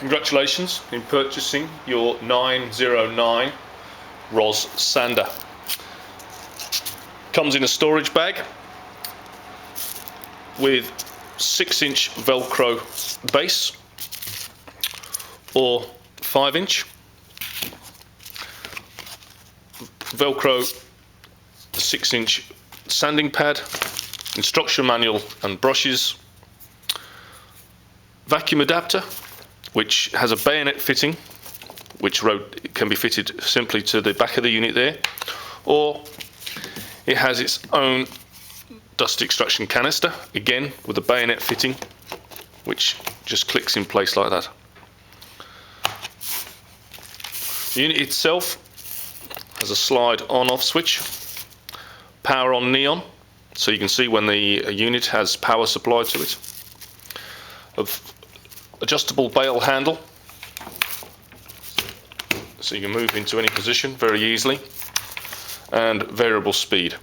Congratulations in purchasing your 909 ROS sander. Comes in a storage bag with 6-inch Velcro base or 5-inch. Velcro 6-inch sanding pad, instruction manual and brushes, vacuum adapter which has a bayonet fitting which can be fitted simply to the back of the unit there, or it has its own dust extraction canister, again with a bayonet fitting which just clicks in place like that. The unit itself has a slide on-off switch, power on neon, so you can see when the unit has power supplied to it. Adjustable bail handle, so you can move into any position very easily, and variable speed.